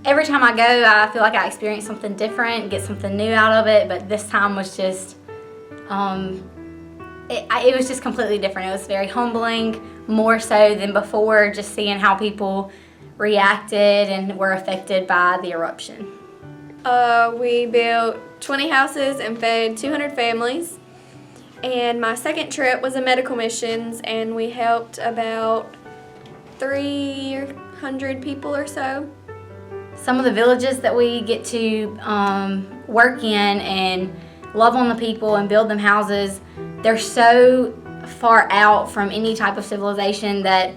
Every time I go, I feel like I experience something different, get something new out of it, but this time was just, it was just completely different. It was very humbling, more so than before, just seeing how people reacted and were affected by the eruption. We built 20 houses and fed 200 families. And my second trip was a medical missions, and we helped about 300 people or so. Some of the villages that we get to work in and love on the people and build them houses, they're so far out from any type of civilization that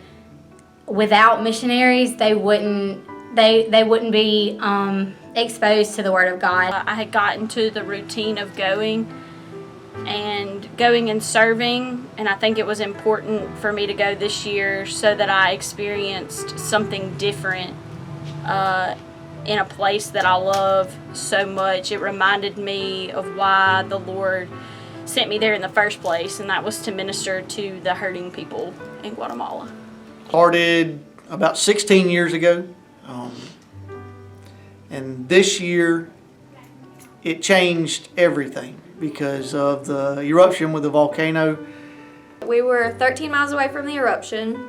without missionaries they wouldn't be exposed to the Word of God. I had gotten to the routine of going and serving, and I think it was important for me to go this year so that I experienced something different in a place that I love so much. It reminded me of why the Lord sent me there in the first place, and that was to minister to the hurting people in Guatemala. Started about 16 years ago, and this year it changed everything because of the eruption with the volcano. We were 13 miles away from the eruption,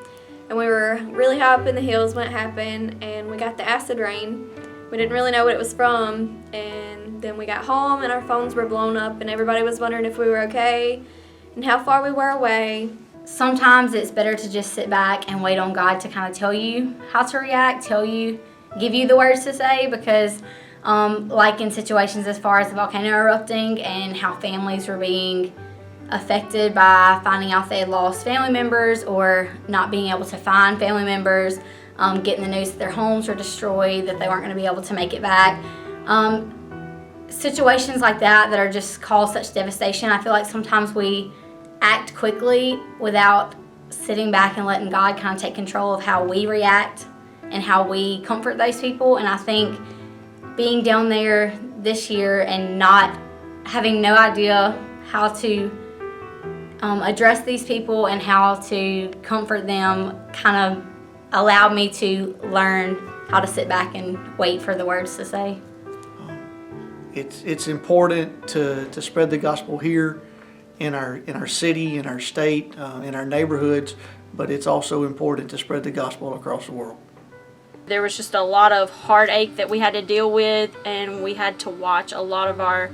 and we were really high up in the hills when it happened, and we got the acid rain. We didn't really know what it was from, and then we got home and our phones were blown up and everybody was wondering if we were okay and how far we were away. Sometimes it's better to just sit back and wait on God to kind of tell you how to react, give you the words to say, because like in situations as far as the volcano erupting and how families were being affected by finding out they had lost family members or not being able to find family members, getting the news that their homes were destroyed, that they weren't going to be able to make it back. Situations like that are just cause such devastation. I feel like sometimes we act quickly without sitting back and letting God kind of take control of how we react and how we comfort those people. And I think being down there this year and not having no idea how to address these people and how to comfort them kind of allowed me to learn how to sit back and wait for the words to say. It's important to spread the gospel here in our city, in our state, in our neighborhoods, but it's also important to spread the gospel across the world. There was just a lot of heartache that we had to deal with, and we had to watch a lot of our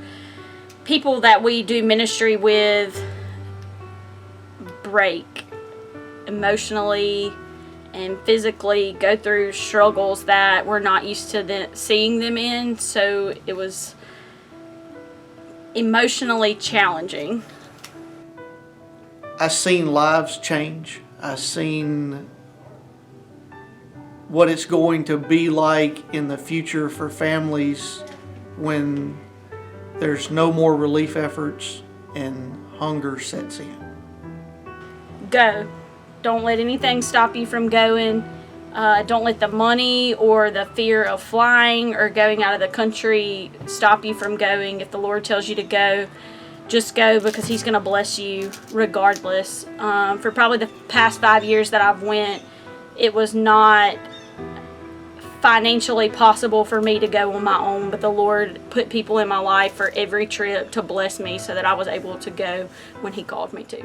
people that we do ministry with break emotionally and physically, go through struggles that we're not used to seeing them in. So it was emotionally challenging. I've seen lives change. I've seen what it's going to be like in the future for families when there's no more relief efforts and hunger sets in. Go. Don't let anything stop you from going. Don't let the money or the fear of flying or going out of the country stop you from going. If the Lord tells you to go, just go, because He's going to bless you regardless. For probably the past 5 years that I've went, it was not financially possible for me to go on my own, but the Lord put people in my life for every trip to bless me so that I was able to go when He called me to.